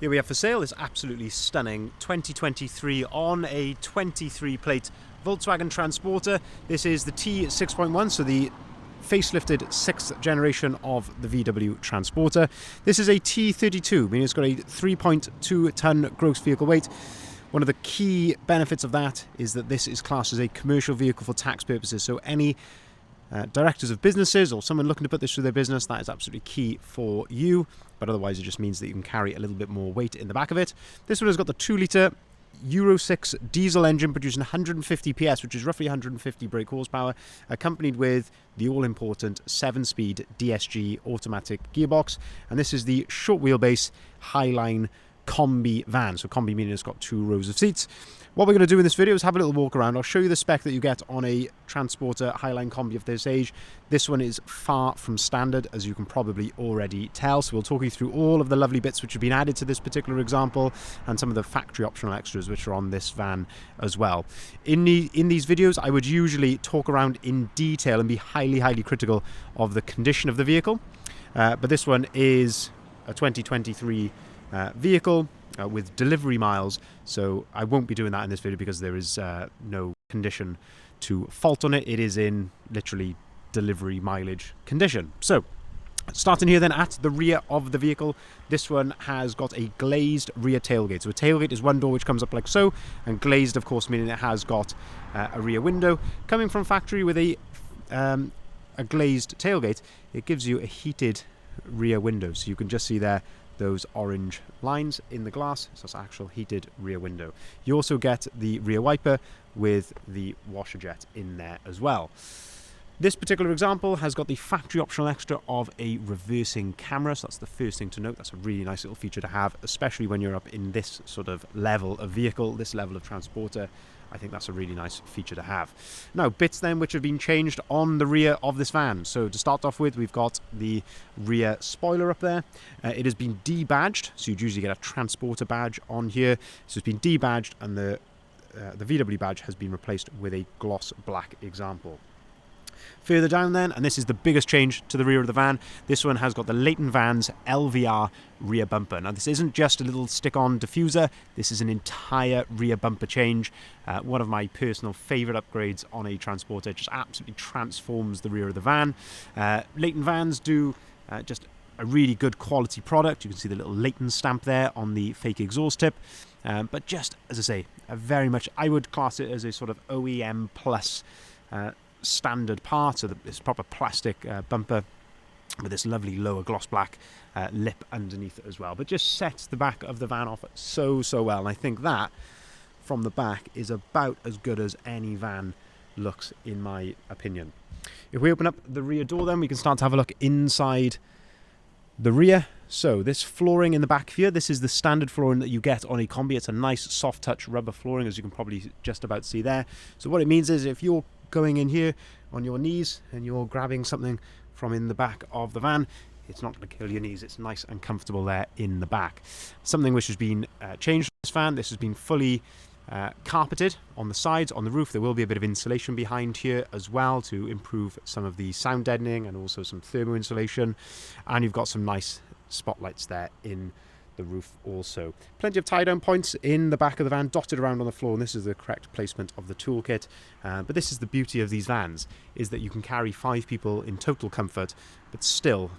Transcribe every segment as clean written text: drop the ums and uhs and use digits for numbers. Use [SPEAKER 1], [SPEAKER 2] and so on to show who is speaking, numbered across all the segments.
[SPEAKER 1] Here we have for sale this absolutely stunning 2023 on a 23 plate Volkswagen Transporter. This is the T6.1, so the facelifted 6th generation of the VW Transporter. This is a T32, meaning it's got a 3.2 ton gross vehicle weight. One of the key benefits of that is that this is classed as a commercial vehicle for tax purposes. So any directors of businesses or someone looking to put this through their business, that is absolutely key for you. But otherwise, it just means that you can carry a little bit more weight in the back of it. This one has got the 2-litre Euro 6 diesel engine producing 150 PS, which is roughly 150 brake horsepower, accompanied with the all-important 7-speed DSG automatic gearbox. And this is the short wheelbase Highline Kombi van. So Kombi meaning it's got 2 rows of seats. What we're going to do in this video is have a little walk around. I'll show you the spec that you get on a Transporter Highline Kombi of this age. This one is far from standard, as you can probably already tell. So we'll talk you through all of the lovely bits which have been added to this particular example and some of the factory optional extras which are on this van as well. In these videos, I would usually talk around in detail and be highly critical of the condition of the vehicle. But this one is a 2023 vehicle with delivery miles, so I won't be doing that in this video because there is no condition to fault on it. It is in literally delivery mileage condition. So starting here then at the rear of the vehicle, this one has got a glazed rear tailgate. So a tailgate is one door which comes up like so, and glazed of course meaning it has got a rear window. Coming from factory with a glazed tailgate, it gives you a heated rear window, so you can just see there those orange lines in the glass. So it's actual heated rear window. You also get the rear wiper with the washer jet in there as well. This particular example has got the factory optional extra of a reversing camera, so that's the first thing to note. That's a really nice little feature to have, especially when you're up in this sort of level of vehicle, this level of transporter. I think that's a really nice feature to have. Now, bits then which have been changed on the rear of this van. So to start off with, we've got the rear spoiler up there. It has been debadged, so you'd usually get a transporter badge on here. So it's been debadged, and the VW badge has been replaced with a gloss black example. Further down then, and this is the biggest change to the rear of the van, this one has got the Leighton Vans LVR rear bumper. Now this isn't just a little stick-on diffuser, this is an entire rear bumper change. One of my personal favourite upgrades on a Transporter. It just absolutely transforms the rear of the van. Leighton Vans do just a really good quality product. You can see the little Leighton stamp there on the fake exhaust tip. But just, as I say, a very much, I would class it as a sort of OEM plus standard part, so this proper plastic bumper with this lovely lower gloss black lip underneath it as well. But just sets the back of the van off so well, and I think that from the back is about as good as any van looks in my opinion. If we open up the rear door then, we can start to have a look inside the rear. So this flooring in the back here, this is the standard flooring that you get on a Kombi. It's a nice soft touch rubber flooring, as you can probably just about see there. So what it means is if you're going in here on your knees and you're grabbing something from in the back of the van, it's not going to kill your knees. It's nice and comfortable there in the back. Something which has been changed on this van, this has been fully carpeted on the sides, on the roof. There will be a bit of insulation behind here as well to improve some of the sound deadening and also some thermo insulation, and you've got some nice spotlights there in the roof also. Plenty of tie down points in the back of the van dotted around on the floor, and this is the correct placement of the toolkit. But this is the beauty of these vans, is that you can carry 5 people in total comfort but still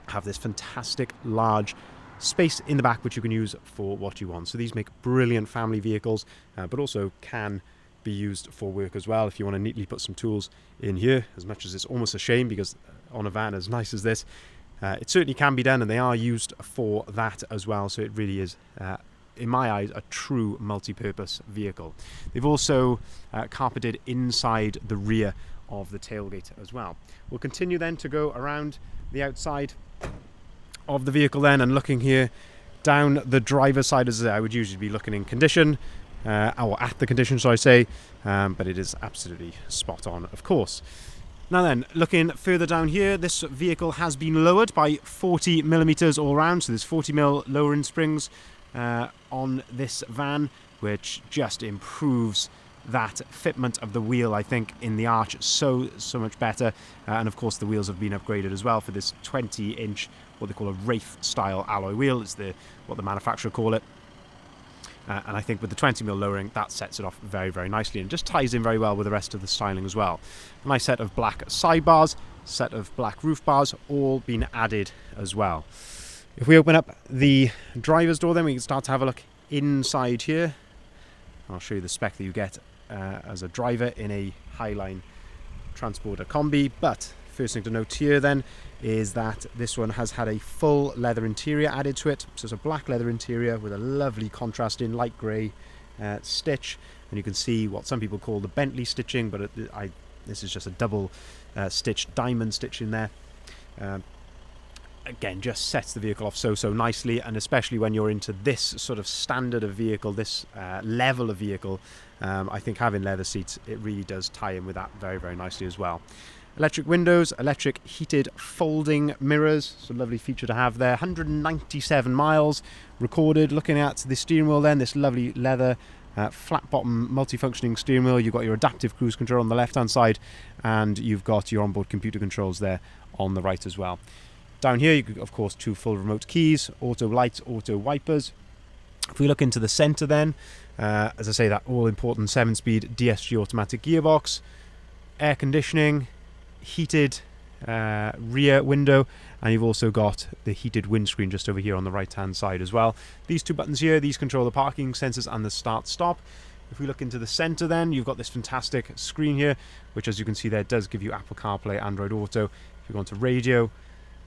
[SPEAKER 1] have this fantastic large space in the back which you can use for what you want. So these make brilliant family vehicles, but also can be used for work as well if you want to neatly put some tools in here, as much as it's almost a shame because on a van as nice as this, it certainly can be done, and they are used for that as well. So it really is, in my eyes, a true multi-purpose vehicle. They've also carpeted inside the rear of the tailgate as well. We'll continue then to go around the outside of the vehicle then, and looking here down the driver's side. As I would usually be looking in condition, or at the condition, shall I say, but it is absolutely spot on, of course. Now then, looking further down here, this vehicle has been lowered by 40 millimeters all round, so there's 40 mil lowering springs on this van, which just improves that fitment of the wheel, I think, in the arch so much better. And of course the wheels have been upgraded as well for this 20-inch what they call a Wraith style alloy wheel. It's what the manufacturer call it. And I think with the 20mm lowering, that sets it off very, very nicely and just ties in very well with the rest of the styling as well. A nice set of black sidebars, set of black roof bars, all been added as well. If we open up the driver's door, then we can start to have a look inside here. I'll show you the spec that you get as a driver in a Highline Transporter Kombi. But first thing to note here then is that this one has had a full leather interior added to it. So it's a black leather interior with a lovely contrast in light grey stitch, and you can see what some people call the Bentley stitching, but this is just a double stitched diamond stitch in there. Again, just sets the vehicle off so nicely, and especially when you're into this sort of standard of vehicle, this level of vehicle, I think having leather seats, it really does tie in with that very, very nicely as well. Electric windows, electric heated folding mirrors, it's a lovely feature to have there. 197 miles recorded. Looking at the steering wheel then, this lovely leather flat bottom multifunctioning steering wheel. You've got your adaptive cruise control on the left hand side, and you've got your onboard computer controls there on the right as well. Down here, you could, of course, 2 full remote keys, auto lights, auto wipers. If we look into the centre then, as I say, that all-important 7-speed DSG automatic gearbox, air conditioning, heated rear window, and you've also got the heated windscreen just over here on the right-hand side as well. These 2 buttons here, these control the parking sensors and the start-stop. If we look into the centre then, you've got this fantastic screen here, which, as you can see there, does give you Apple CarPlay, Android Auto. If you go onto radio,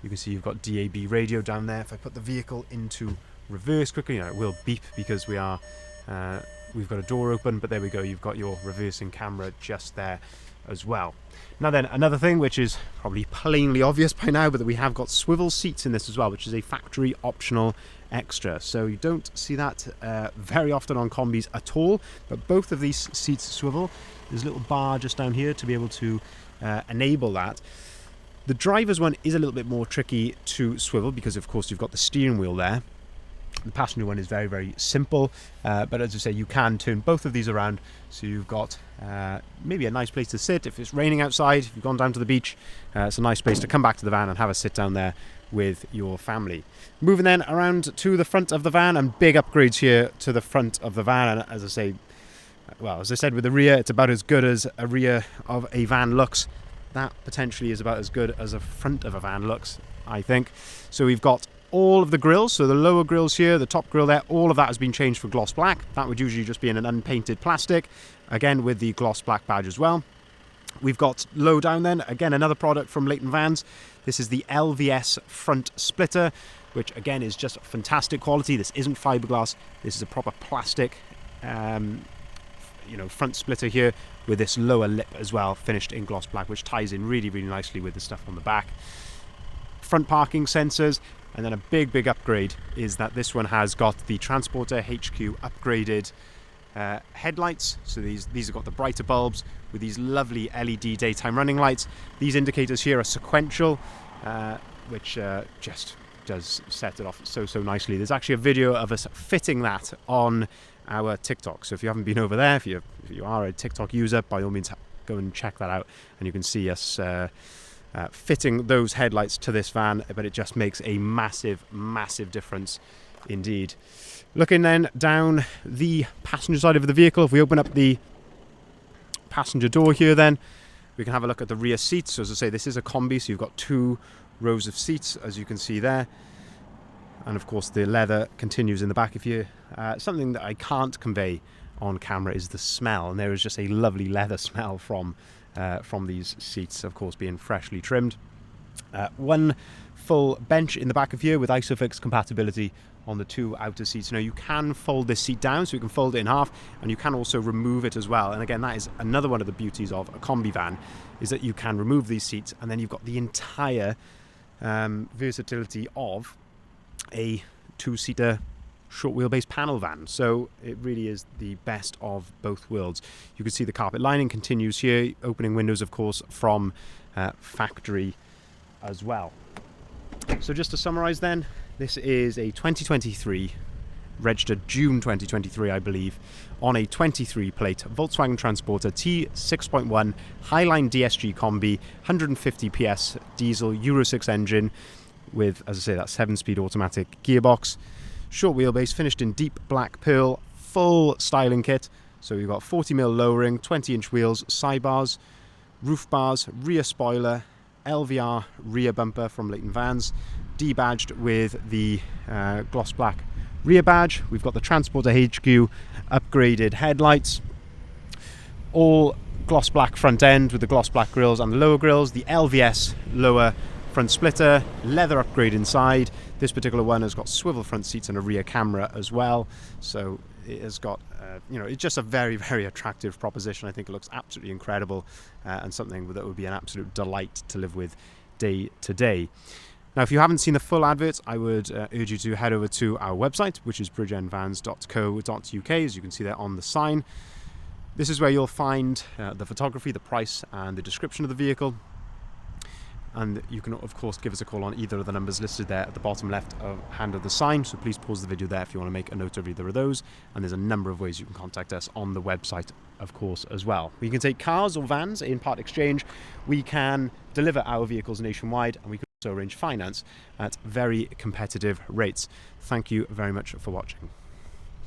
[SPEAKER 1] you can see you've got DAB radio down there. If I put the vehicle into reverse quickly, it will beep because we've got a door open, but there we go, you've got your reversing camera just there as well. Now then, another thing which is probably plainly obvious by now, but that we have got swivel seats in this as well, which is a factory optional extra. So you don't see that very often on Kombis at all, but both of these seats swivel. There's a little bar just down here to be able to enable that. The driver's one is a little bit more tricky to swivel because, of course, you've got the steering wheel there. The passenger one is very, very simple, but as I say, you can turn both of these around, so you've got maybe a nice place to sit. If it's raining outside, if you've gone down to the beach, it's a nice place to come back to the van and have a sit down there with your family. Moving then around to the front of the van, and big upgrades here to the front of the van. And as I say, well, as I said, with the rear, it's about as good as a rear of a van looks. That potentially is about as good as a front of a van looks, I think. So we've got all of the grills, so the lower grills here, the top grill there, all of that has been changed for gloss black. That would usually just be in an unpainted plastic, again with the gloss black badge as well. We've got low down then, again another product from Leighton Vans. This is the LVS front splitter, which again is just fantastic quality. This isn't fiberglass, this is a proper plastic front splitter here with this lower lip as well, finished in gloss black, which ties in really, really nicely with the stuff on the back. Front parking sensors, and then a big upgrade is that this one has got the Transporter HQ upgraded headlights. So these have got the brighter bulbs with these lovely LED daytime running lights. These indicators here are sequential, which just does set it off so nicely. There's actually a video of us fitting that on our TikTok, so if you haven't been over there, if you are a TikTok user, by all means go and check that out, and you can see us fitting those headlights to this van. But it just makes a massive difference indeed. Looking then down the passenger side of the vehicle, if we open up the passenger door here, then we can have a look at the rear seats. So as I say, this is a Kombi, so you've got 2 rows of seats, as you can see there. And of course the leather continues in the back. If you something that I can't convey on camera is the smell, and there is just a lovely leather smell from these seats, of course being freshly trimmed. 1 full bench in the back of here with ISOFIX compatibility on the 2 outer seats. Now you can fold this seat down, so you can fold it in half, and you can also remove it as well. And again, that is another one of the beauties of a Kombi van, is that you can remove these seats, and then you've got the entire versatility of a 2-seater short wheelbase panel van. So it really is the best of both worlds. You can see the carpet lining continues here, opening windows of course from factory as well. So just to summarize then, this is a 2023, registered June 2023 I believe, on a 23 plate Volkswagen Transporter T6.1 Highline DSG Kombi, 150 PS diesel Euro 6 engine with, as I say, that 7-speed automatic gearbox. Short wheelbase, finished in deep black pearl, full styling kit. So you've got 40mm lowering, 20-inch wheels, sidebars, roof bars, rear spoiler, LVR rear bumper from Leighton Vans, debadged with the gloss black rear badge. We've got the Transporter HQ upgraded headlights, all gloss black front end with the gloss black grills and the lower grills, the LVS lower front splitter, leather upgrade inside. This particular one has got swivel front seats and a rear camera as well, so it has got it's just a very, very attractive proposition. I think it looks absolutely incredible, and something that would be an absolute delight to live with day to day. Now, if you haven't seen the full adverts, I would urge you to head over to our website, which is bridgeendvans.co.uk, as you can see there on the sign. This is where you'll find the photography, the price, and the description of the vehicle. And you can, of course, give us a call on either of the numbers listed there at the bottom left hand of the sign. So please pause the video there if you want to make a note of either of those. And there's a number of ways you can contact us on the website, of course, as well. We can take cars or vans in part exchange. We can deliver our vehicles nationwide, and we can also arrange finance at very competitive rates. Thank you very much for watching.